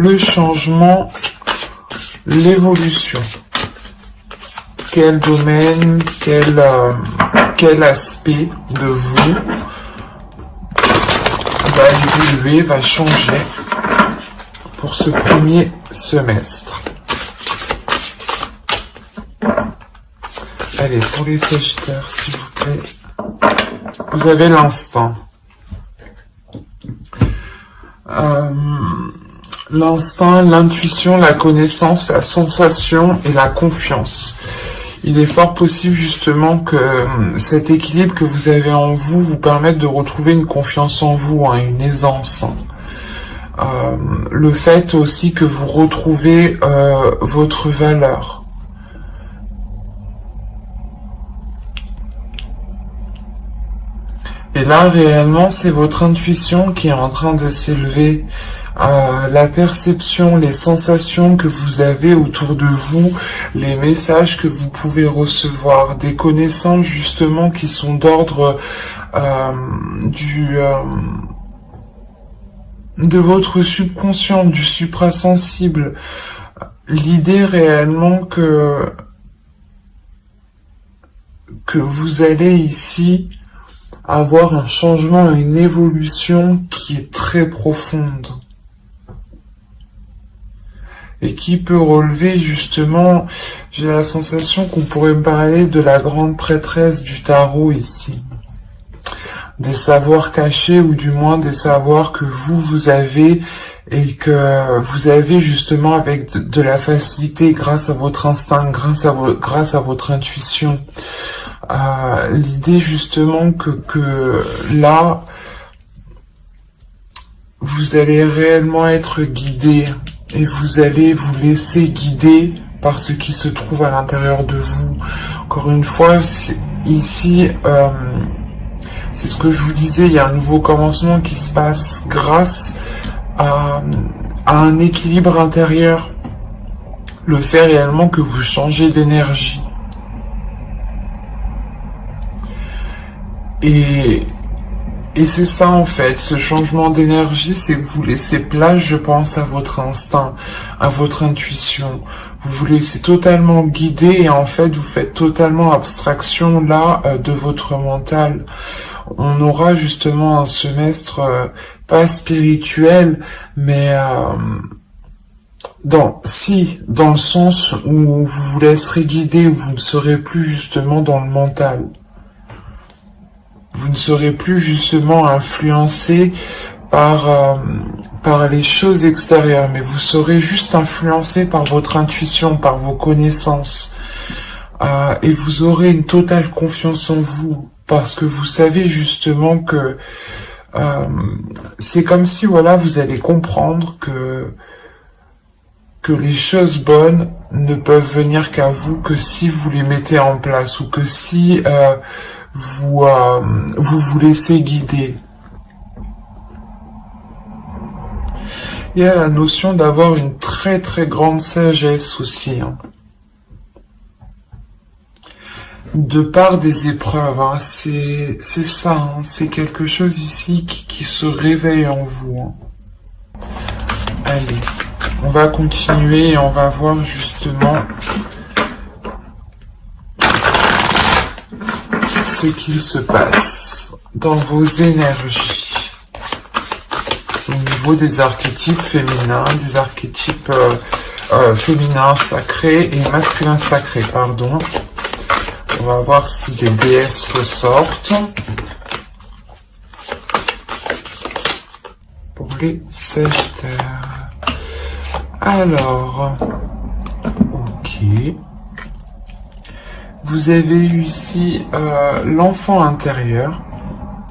le changement, l'évolution. Quel domaine, quel aspect de vous va évoluer, va changer pour ce premier semestre. Allez, pour les Sagittaires, s'il vous plaît. Vous avez l'instinct. L'instinct, l'intuition, la connaissance, la sensation et la confiance. Il est fort possible justement que cet équilibre que vous avez en vous vous permette de retrouver une confiance en vous, hein, une aisance. Le fait aussi que vous retrouvez votre valeur. Et là, réellement, c'est votre intuition qui est en train de s'élever. La perception, les sensations que vous avez autour de vous, les messages que vous pouvez recevoir, des connaissances justement qui sont d'ordre de votre subconscient, du suprasensible. L'idée réellement que vous allez ici avoir un changement, une évolution qui est très profonde et qui peut relever justement, j'ai la sensation qu'on pourrait parler de la grande prêtresse du tarot ici, des savoirs cachés ou du moins des savoirs que vous avez et que vous avez justement avec de la facilité grâce à votre instinct, grâce à votre intuition. L'idée justement que là, vous allez réellement être guidé et vous allez vous laisser guider par ce qui se trouve à l'intérieur de vous. Encore une fois, ici, c'est ce que je vous disais, il y a un nouveau commencement qui se passe grâce à un équilibre intérieur. Le fait réellement que vous changez d'énergie. Et c'est ça en fait, ce changement d'énergie, c'est que vous laissez place, je pense, à votre instinct, à votre intuition. Vous vous laissez totalement guider et en fait, vous faites totalement abstraction là de votre mental. On aura justement un semestre pas spirituel, mais dans le sens où vous vous laisserez guider, où vous ne serez plus justement dans le mental. Vous ne serez plus justement influencé par les choses extérieures, mais vous serez juste influencé par votre intuition, par vos connaissances. Et vous aurez une totale confiance en vous, parce que vous savez justement que c'est comme si, voilà, vous allez comprendre que les choses bonnes ne peuvent venir qu'à vous que si vous les mettez en place, ou que si vous vous laissez guider. Il y a la notion d'avoir une très très grande sagesse aussi, hein. De part des épreuves, hein. C'est ça, hein. C'est quelque chose ici qui se réveille en vous, hein. Allez, on va continuer et on va voir justement ce qu'il se passe dans vos énergies au niveau des archétypes féminins, des archétypes féminins sacrés et masculins sacrés, pardon. On va voir si des déesses ressortent pour les Sagittaires. Alors, ok. Vous avez eu ici l'enfant intérieur.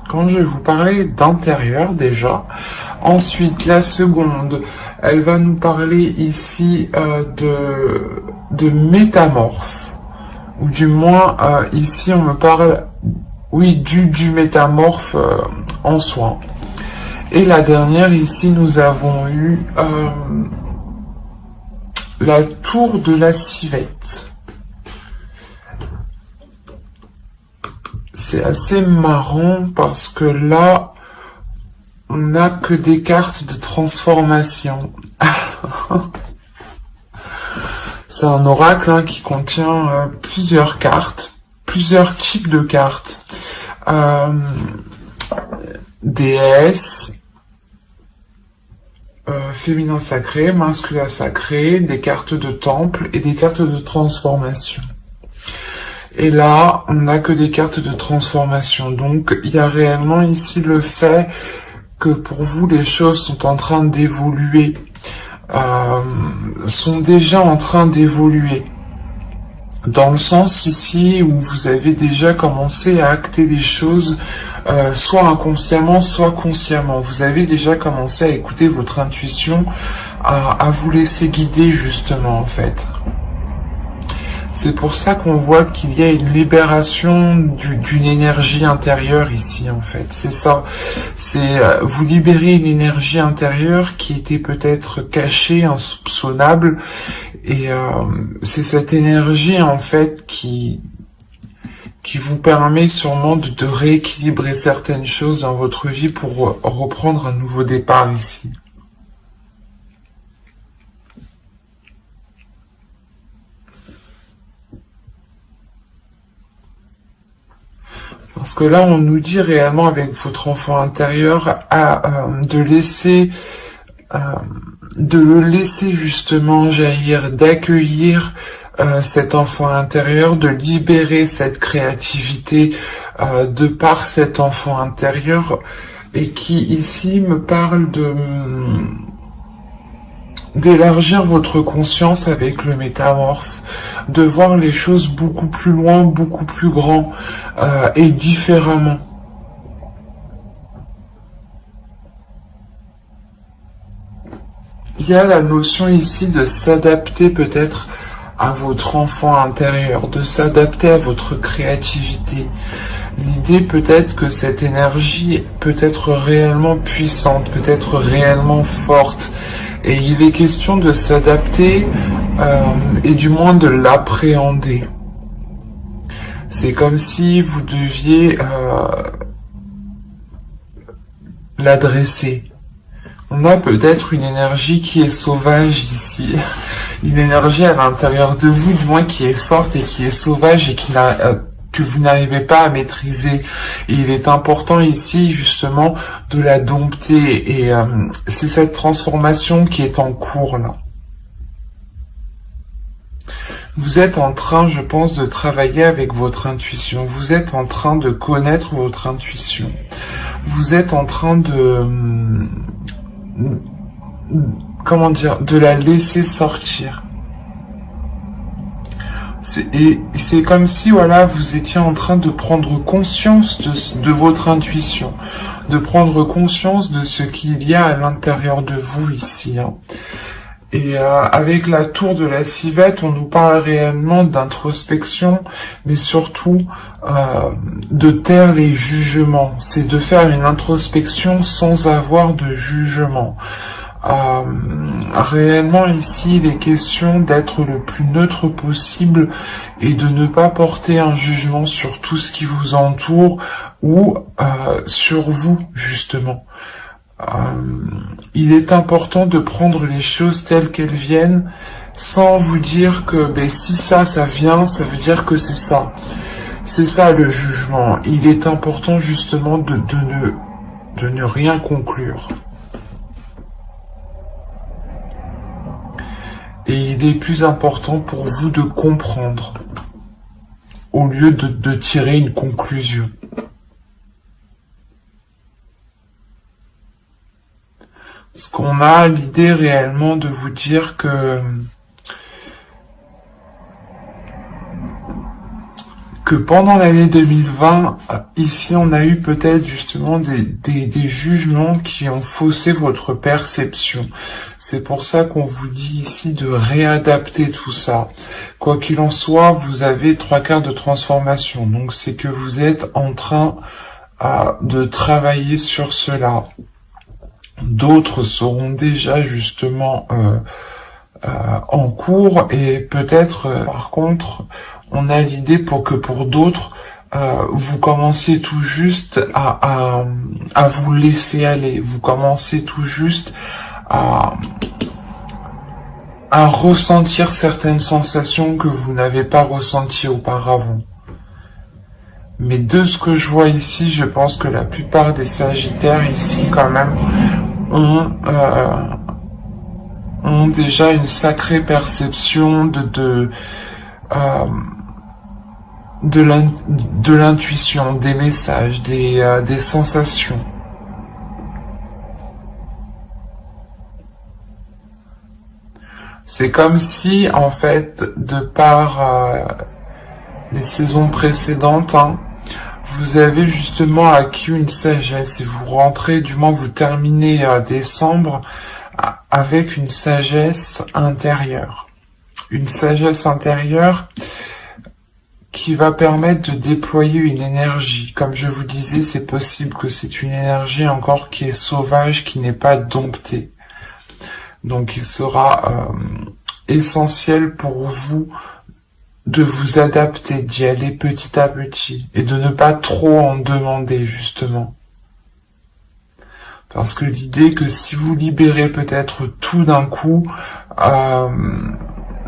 Quand je vais vous parler d'intérieur déjà. Ensuite, la seconde, elle va nous parler ici de métamorphe. Ou du moins, ici on me parle, oui, du métamorphe en soi. Et la dernière, ici, nous avons eu la tour de la civette. C'est assez marrant parce que là, on n'a que des cartes de transformation. C'est un oracle hein, qui contient plusieurs cartes, plusieurs types de cartes. Déesse, féminin sacré, masculin sacré, des cartes de temple et des cartes de transformation. Et là, on n'a que des cartes de transformation. Donc, il y a réellement ici le fait que pour vous, les choses sont en train d'évoluer, sont déjà en train d'évoluer. Dans le sens ici où vous avez déjà commencé à acter des choses, soit inconsciemment, soit consciemment. Vous avez déjà commencé à écouter votre intuition, à vous laisser guider justement en fait. C'est pour ça qu'on voit qu'il y a une libération d'une énergie intérieure ici en fait. C'est ça. C'est vous libérez une énergie intérieure qui était peut-être cachée, insoupçonnable. Et c'est cette énergie en fait qui vous permet sûrement de rééquilibrer certaines choses dans votre vie pour reprendre un nouveau départ ici. Parce que là, on nous dit réellement avec votre enfant intérieur de le laisser justement jaillir, d'accueillir cet enfant intérieur, de libérer cette créativité de par cet enfant intérieur et qui ici me parle d'élargir votre conscience avec le métamorphe, de voir les choses beaucoup plus loin, beaucoup plus grand et différemment. Il y a la notion ici de s'adapter peut-être à votre enfant intérieur, de s'adapter à votre créativité. L'idée peut-être que cette énergie peut être réellement puissante, peut être réellement forte. Et il est question de s'adapter et du moins de l'appréhender. C'est comme si vous deviez l'adresser. On a peut-être une énergie qui est sauvage ici, une énergie à l'intérieur de vous, du moins qui est forte et qui est sauvage et que vous n'arrivez pas à maîtriser. Et il est important ici justement de la dompter et c'est cette transformation qui est en cours là. Vous êtes en train, je pense, de travailler avec votre intuition. Vous êtes en train de connaître votre intuition. Vous êtes en train de... comment dire, de la laisser sortir. C'est comme si, voilà, vous étiez en train de prendre conscience de votre intuition, de prendre conscience de ce qu'il y a à l'intérieur de vous ici. Hein. Et avec la tour de la civette, on nous parle réellement d'introspection, mais surtout de taire les jugements. C'est de faire une introspection sans avoir de jugement. Réellement ici, il est question d'être le plus neutre possible et de ne pas porter un jugement sur tout ce qui vous entoure ou sur vous, justement. Il est important de prendre les choses telles qu'elles viennent sans vous dire que si ça vient, ça veut dire que c'est ça. C'est ça le jugement. Il est important justement de ne rien conclure. Et il est plus important pour vous de comprendre au lieu de tirer une conclusion. Parce qu'on a l'idée réellement de vous dire que pendant l'année 2020, ici on a eu peut-être justement des jugements qui ont faussé votre perception. C'est pour ça qu'on vous dit ici de réadapter tout ça. Quoi qu'il en soit, vous avez 3/4 de transformation. Donc c'est que vous êtes en train de travailler sur cela. D'autres seront déjà justement en cours et peut-être par contre on a l'idée pour d'autres vous commencez tout juste à vous laisser aller, vous commencez tout juste à ressentir certaines sensations que vous n'avez pas ressenties auparavant. Mais de ce que je vois ici, je pense que la plupart des Sagittaires ici quand même ont déjà une sacrée perception de l'intuition, des messages, des sensations. C'est comme si, en fait, de par les saisons précédentes, vous avez justement acquis une sagesse et vous rentrez, du moins vous terminez décembre avec une sagesse intérieure. Une sagesse intérieure qui va permettre de déployer une énergie. Comme je vous disais, c'est possible que c'est une énergie encore qui est sauvage, qui n'est pas domptée. Donc il sera essentiel pour vous de vous adapter, d'y aller petit à petit et de ne pas trop en demander justement. Parce que l'idée que si vous libérez peut-être tout d'un coup,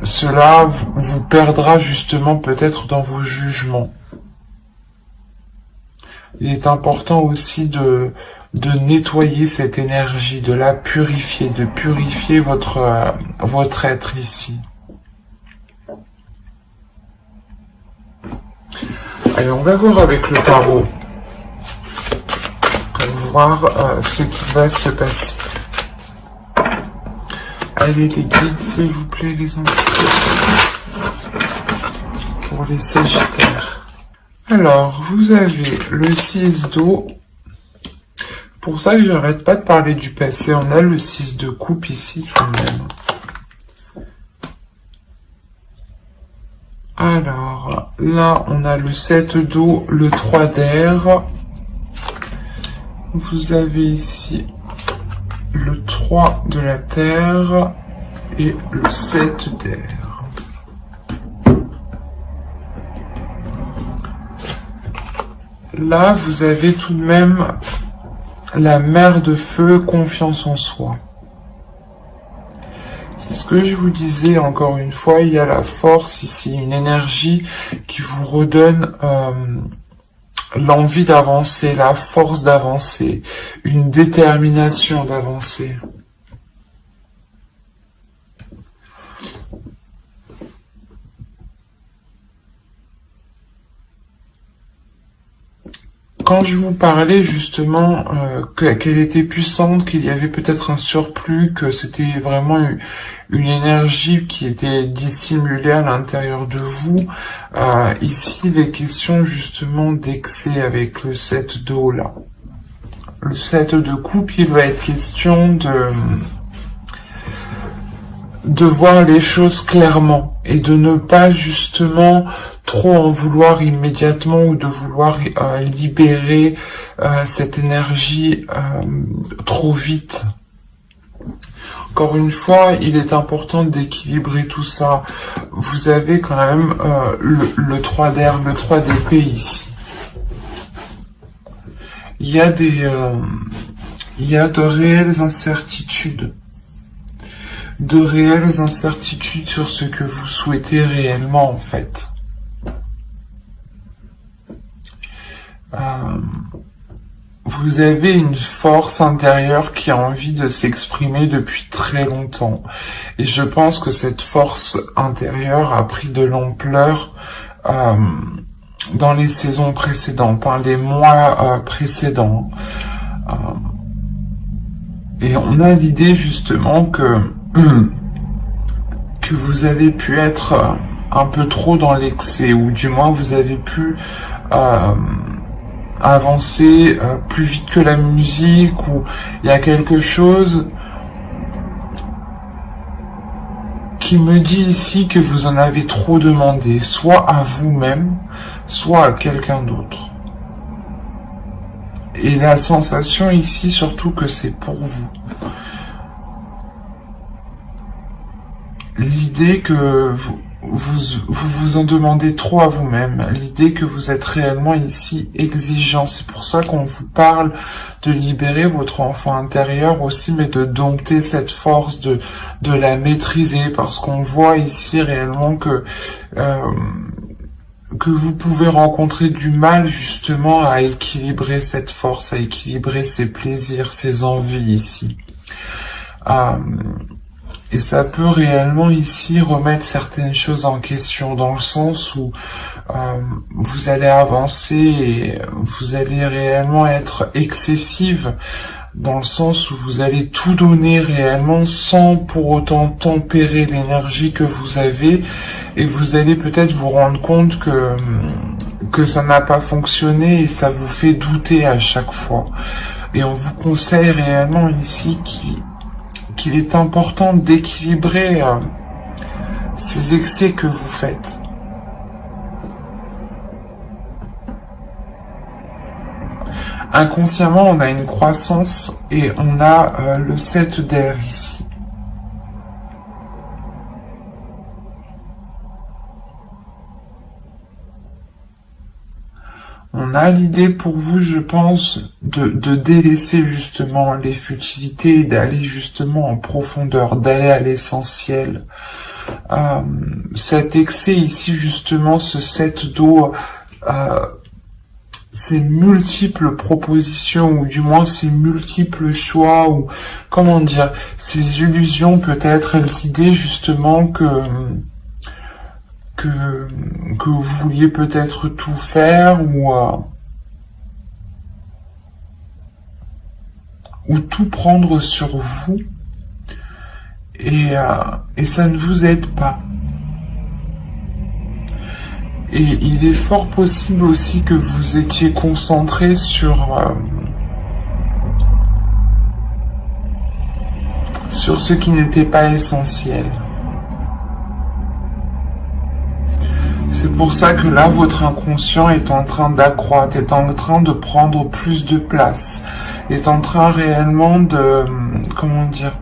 cela vous perdra justement peut-être dans vos jugements. Il est important aussi de nettoyer cette énergie, de la purifier, de purifier votre être ici. Allez, on va voir avec le tarot pour voir ce qui va se passer. Allez les guides, s'il vous plaît, les entités, pour les Sagittaires. Alors, vous avez le 6 d'eau. Pour ça que j'arrête pas de parler du passé, on a le 6 de coupe ici tout de même. Alors, là, on a le 7 d'eau, le 3 d'air. Vous avez ici le 3 de la terre et le 7 d'air. Là, vous avez tout de même la mer de feu, confiance en soi. C'est ce que je vous disais, encore une fois, il y a la force ici, une énergie qui vous redonne l'envie d'avancer, la force d'avancer, une détermination d'avancer. Quand je vous parlais justement qu'elle était puissante, qu'il y avait peut-être un surplus, que c'était vraiment une énergie qui était dissimulée à l'intérieur de vous, ici il est question justement d'excès avec le 7 d'eau là. Le 7 de coupe, il va être question de voir les choses clairement et de ne pas justement trop en vouloir immédiatement ou de vouloir libérer cette énergie trop vite. Encore une fois, il est important d'équilibrer tout ça. Vous avez quand même le 3 d'air, le 3 d'épée ici. Il y a de réelles incertitudes. De réelles incertitudes sur ce que vous souhaitez réellement en fait. Vous avez une force intérieure qui a envie de s'exprimer depuis très longtemps. Et je pense que cette force intérieure a pris de l'ampleur dans les saisons précédentes, les mois précédents. Et on a l'idée justement que vous avez pu être un peu trop dans l'excès, ou du moins vous avez pu avancer plus vite que la musique, ou il y a quelque chose qui me dit ici que vous en avez trop demandé, soit à vous-même, soit à quelqu'un d'autre. Et la sensation ici surtout que c'est pour vous. L'idée que vous en demandez trop à vous-même. L'idée que vous êtes réellement ici exigeant. C'est pour ça qu'on vous parle de libérer votre enfant intérieur aussi, mais de dompter cette force, de la maîtriser, parce qu'on voit ici réellement que vous pouvez rencontrer du mal justement à équilibrer cette force, à équilibrer ses plaisirs, ses envies ici. Et ça peut réellement ici remettre certaines choses en question, dans le sens où vous allez avancer et vous allez réellement être excessive, dans le sens où vous allez tout donner réellement sans pour autant tempérer l'énergie que vous avez, et vous allez peut-être vous rendre compte que ça n'a pas fonctionné et ça vous fait douter à chaque fois. Et on vous conseille réellement ici qu'il est important d'équilibrer ces excès que vous faites. Inconsciemment, on a une croissance et on a le 7 d'air ici. On a l'idée pour vous, je pense, de délaisser justement les futilités et d'aller justement en profondeur, d'aller à l'essentiel. Cet excès ici, justement, ce 7 d'eau, ces multiples propositions, ou du moins ces multiples choix, ou comment dire, ces illusions, peut-être l'idée justement que vous vouliez peut-être tout faire, ou tout prendre sur vous, et ça ne vous aide pas. Et il est fort possible aussi que vous étiez concentré sur ce qui n'était pas essentiel. C'est pour ça que là, votre inconscient est en train d'accroître, est en train de prendre plus de place, est en train réellement de, comment dire,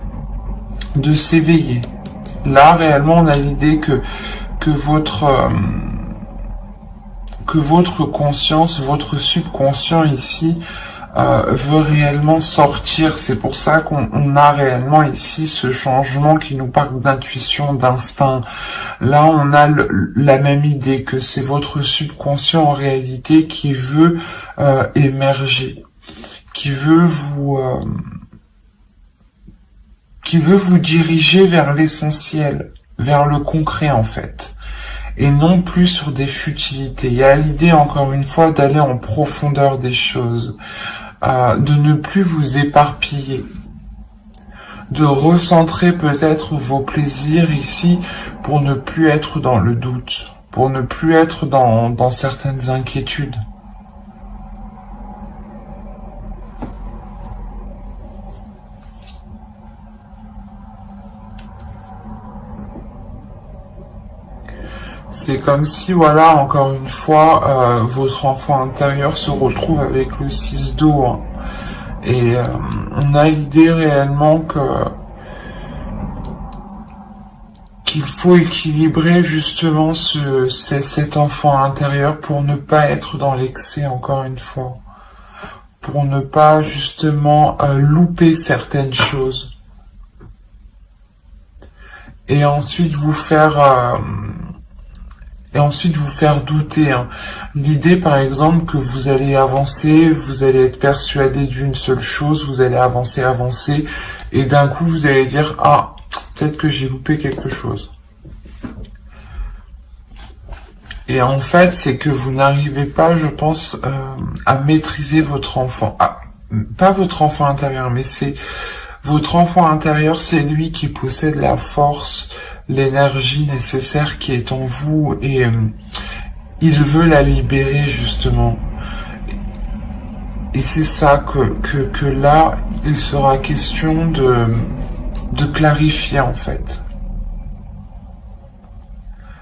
de s'éveiller. Là, réellement, on a l'idée que votre conscience, votre subconscient ici, veut réellement sortir. C'est pour ça qu'on a réellement ici ce changement qui nous parle d'intuition, d'instinct. Là, on a la même idée que c'est votre subconscient en réalité qui veut émerger, qui veut vous diriger vers l'essentiel, vers le concret en fait, et non plus sur des futilités. Il y a l'idée, encore une fois, d'aller en profondeur des choses, de ne plus vous éparpiller, de recentrer peut-être vos plaisirs ici pour ne plus être dans le doute, pour ne plus être dans certaines inquiétudes. C'est comme si, voilà, encore une fois, votre enfant intérieur se retrouve avec le 6 d'eau. Hein. Et on a l'idée réellement qu'il faut équilibrer justement cet enfant intérieur pour ne pas être dans l'excès, encore une fois. Pour ne pas justement louper certaines choses. Et ensuite vous faire... douter. Hein. L'idée, par exemple, que vous allez avancer, vous allez être persuadé d'une seule chose, vous allez avancer, et d'un coup, vous allez dire, ah, peut-être que j'ai loupé quelque chose. Et en fait, c'est que vous n'arrivez pas, je pense, à maîtriser votre enfant. Pas votre enfant intérieur, mais c'est votre enfant intérieur, c'est lui qui possède la force, l'énergie nécessaire qui est en vous, et il veut la libérer justement. Et c'est ça que là, il sera question de clarifier en fait.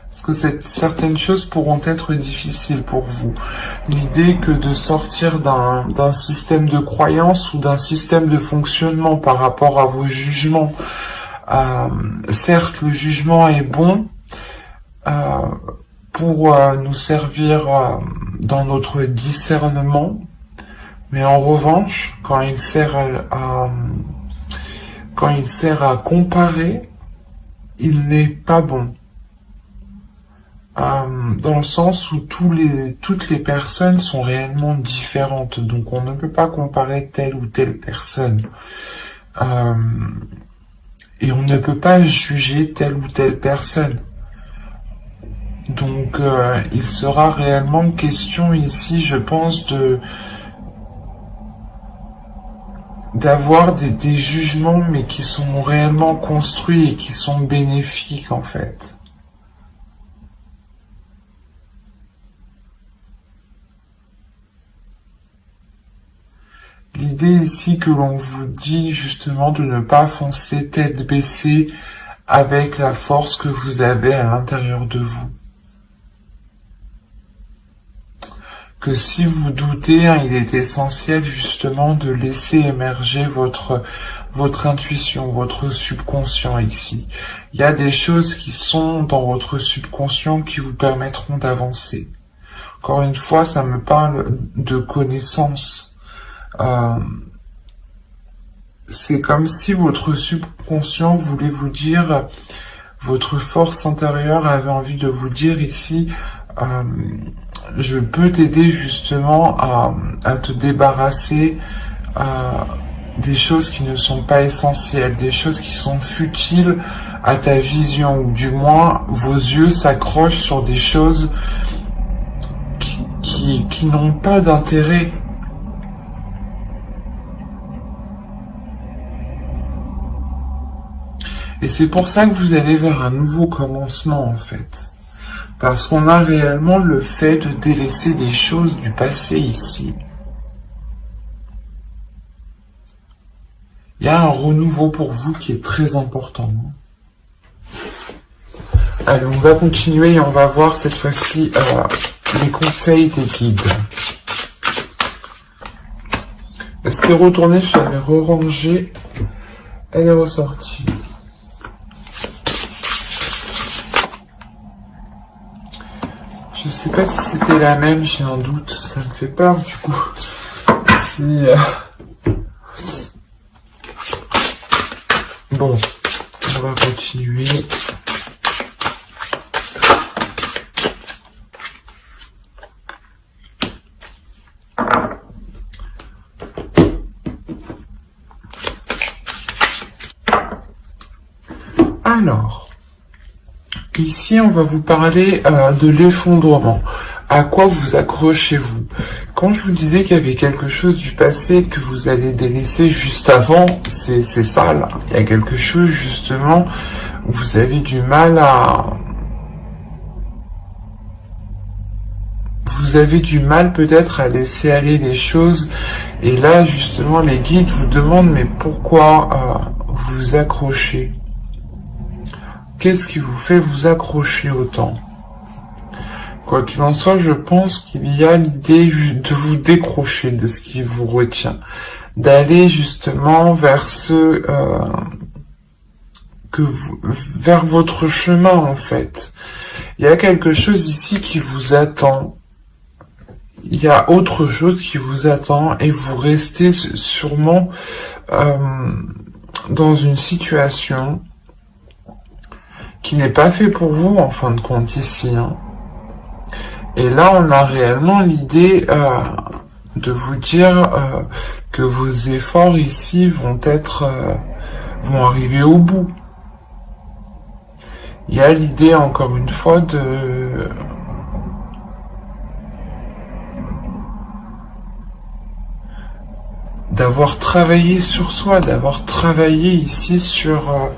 Parce que certaines choses pourront être difficiles pour vous. L'idée que de sortir d'un système de croyance ou d'un système de fonctionnement par rapport à vos jugements. Certes, le jugement est bon, euh, pour nous servir dans notre discernement, mais en revanche, quand il sert à comparer, il n'est pas bon. Dans le sens où toutes les personnes sont réellement différentes, donc on ne peut pas comparer telle ou telle personne. Et on ne peut pas juger telle ou telle personne. Donc il sera réellement question ici, je pense, d'avoir des jugements, mais qui sont réellement construits et qui sont bénéfiques en fait. L'idée ici que l'on vous dit justement de ne pas foncer tête baissée avec la force que vous avez à l'intérieur de vous. Que si vous doutez, il est essentiel justement de laisser émerger votre intuition, votre subconscient ici. Il y a des choses qui sont dans votre subconscient qui vous permettront d'avancer. Encore une fois, ça me parle de connaissance. C'est comme si votre subconscient voulait vous dire, votre force intérieure avait envie de vous dire ici, je peux t'aider justement à te débarrasser des choses qui ne sont pas essentielles, des choses qui sont futiles à ta vision, ou du moins vos yeux s'accrochent sur des choses qui n'ont pas d'intérêt. Et c'est pour ça que vous allez vers un nouveau commencement en fait. Parce qu'on a réellement le fait de délaisser des choses du passé ici. Il y a un renouveau pour vous qui est très important. Allez, on va continuer et on va voir cette fois-ci les conseils des guides. Est-ce qu'elle est retournée? Je l'avais re-rangée. Elle est ressortie. Je sais pas si c'était la même, j'ai un doute, ça me fait peur du coup. Si, Bon, on va continuer. Alors, ici on va vous parler de l'effondrement. À quoi vous accrochez-vous? Quand je vous disais qu'il y avait quelque chose du passé que vous allez délaisser juste avant, c'est ça là. Il y a quelque chose justement où vous avez du mal vous avez du mal peut-être à laisser aller les choses. Et là justement les guides vous demandent mais pourquoi vous vous accrochez? Qu'est-ce qui vous fait vous accrocher autant? Quoi qu'il en soit, je pense qu'il y a l'idée de vous décrocher de ce qui vous retient, d'aller justement vers vers votre chemin en fait. Il y a quelque chose ici qui vous attend. Il y a autre chose qui vous attend et vous restez sûrement dans une situation qui n'est pas faite pour vous en fin de compte ici. Et là, on a réellement l'idée de vous dire que vos efforts ici vont arriver au bout. Il y a l'idée, encore une fois, d'avoir travaillé sur soi, d'avoir travaillé ici sur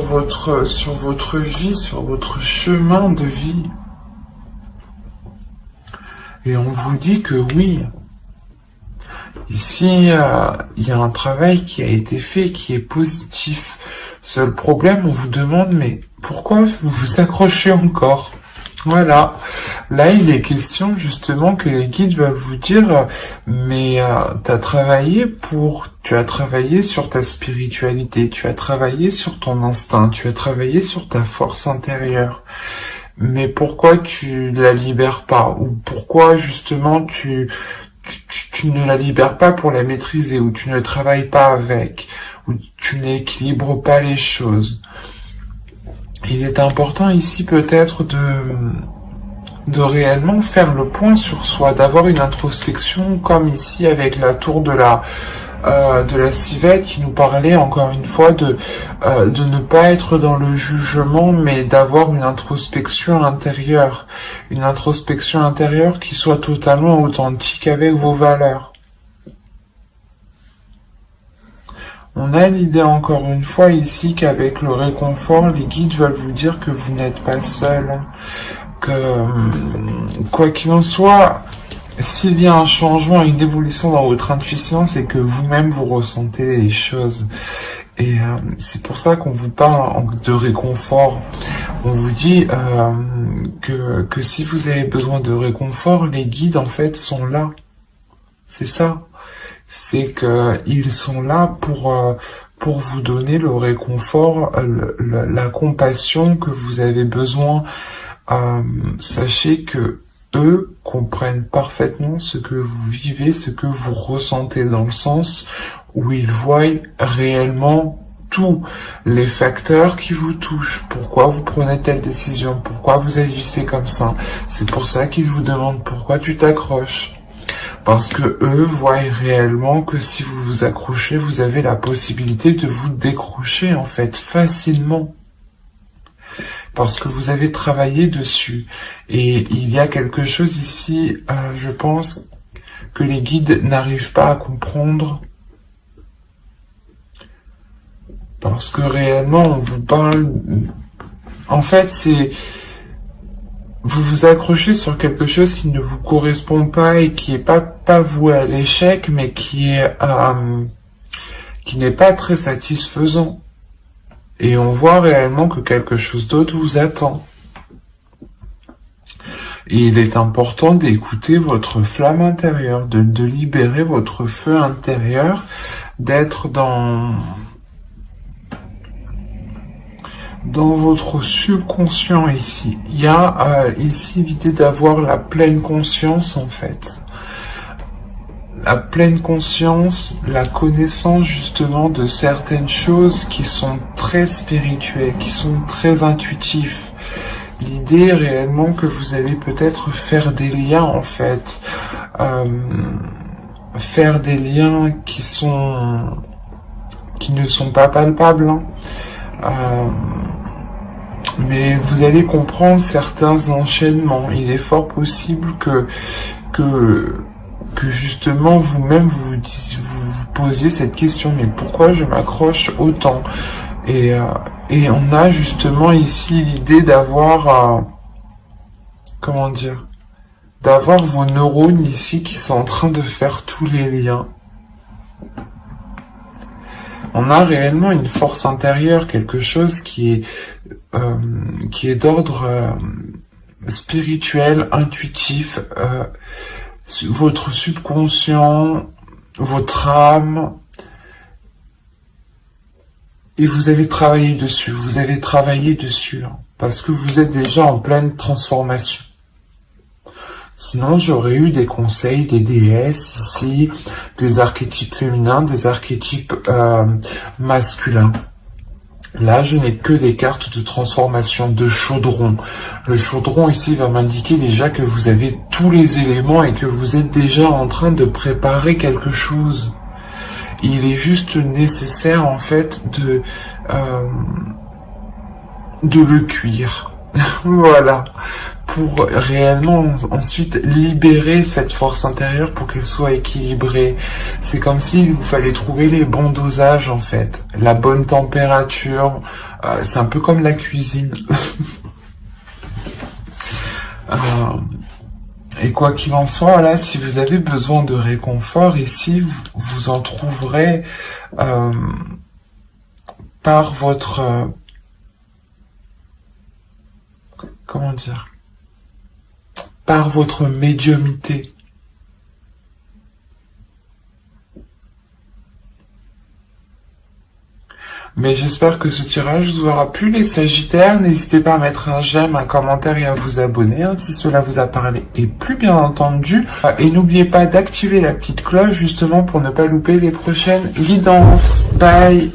votre vie, sur votre chemin de vie. Et on vous dit que oui, ici, il y a un travail qui a été fait, qui est positif. Seul problème, on vous demande, mais pourquoi vous vous accrochez encore? Voilà. Là, il est question justement que les guides veulent vous dire, mais tu as travaillé sur ta spiritualité, tu as travaillé sur ton instinct, tu as travaillé sur ta force intérieure. mais pourquoi tu la libères pas? Ou pourquoi justement tu ne la libères pas pour la maîtriser, ou tu ne travailles pas avec, ou tu n'équilibres pas les choses? Il est important ici peut-être de réellement faire le point sur soi, d'avoir une introspection comme ici avec la tour de la civette qui nous parlait encore une fois de ne pas être dans le jugement, mais d'avoir une introspection intérieure qui soit totalement authentique avec vos valeurs. On a l'idée encore une fois ici qu'avec le réconfort, les guides veulent vous dire que vous n'êtes pas seul, que quoi qu'il en soit, s'il y a un changement, une évolution dans votre intuition, c'est que vous-même vous ressentez les choses. Et c'est pour ça qu'on vous parle de réconfort. On vous dit que si vous avez besoin de réconfort, les guides en fait sont là. C'est ça. C'est que ils sont là pour vous donner le réconfort, la compassion que vous avez besoin. Sachez que eux comprennent parfaitement ce que vous vivez, ce que vous ressentez, dans le sens où ils voient réellement tous les facteurs qui vous touchent. Pourquoi vous prenez telle décision? Pourquoi vous agissez comme ça? C'est pour ça qu'ils vous demandent pourquoi tu t'accroches. Parce que eux voient réellement que si vous vous accrochez, vous avez la possibilité de vous décrocher en fait facilement. Parce que vous avez travaillé dessus. Et il y a quelque chose ici, je pense, que les guides n'arrivent pas à comprendre. Parce que réellement, on vous parle... En fait, c'est... Vous vous accrochez sur quelque chose qui ne vous correspond pas et qui est pas voué à l'échec, mais qui n'est pas très satisfaisant. Et on voit réellement que quelque chose d'autre vous attend. Et il est important d'écouter votre flamme intérieure, de libérer votre feu intérieur, d'être dans votre subconscient ici. Il y a ici l'idée d'avoir la pleine conscience en fait. La pleine conscience, la connaissance justement de certaines choses qui sont très spirituelles, qui sont très intuitives. L'idée est réellement que vous allez peut-être faire des liens en fait. Faire des liens qui ne sont pas palpables. Mais vous allez comprendre certains enchaînements. Il est fort possible que justement vous-même vous posiez cette question, mais pourquoi je m'accroche autant? Et on a justement ici l'idée d'avoir, comment dire, d'avoir vos neurones ici qui sont en train de faire tous les liens. On a réellement une force intérieure, quelque chose qui est d'ordre spirituel, intuitif, votre subconscient, votre âme, et vous avez travaillé dessus, parce que vous êtes déjà en pleine transformation. Sinon, j'aurais eu des conseils, des déesses ici, des archétypes féminins, des archétypes masculins. Là, je n'ai que des cartes de transformation, de chaudron. Le chaudron ici va m'indiquer déjà que vous avez tous les éléments et que vous êtes déjà en train de préparer quelque chose. Il est juste nécessaire en fait de le cuire. Voilà. Pour réellement ensuite libérer cette force intérieure pour qu'elle soit équilibrée. C'est comme s'il vous fallait trouver les bons dosages en fait, la bonne température. C'est un peu comme la cuisine. Et quoi qu'il en soit, là, si vous avez besoin de réconfort, ici, vous en trouverez par votre... comment dire, par votre médiumnité. Mais j'espère que ce tirage vous aura plu les Sagittaires. N'hésitez pas à mettre un j'aime, un commentaire et à vous abonner si cela vous a parlé et plus bien entendu. Et n'oubliez pas d'activer la petite cloche justement pour ne pas louper les prochaines guidances. Bye!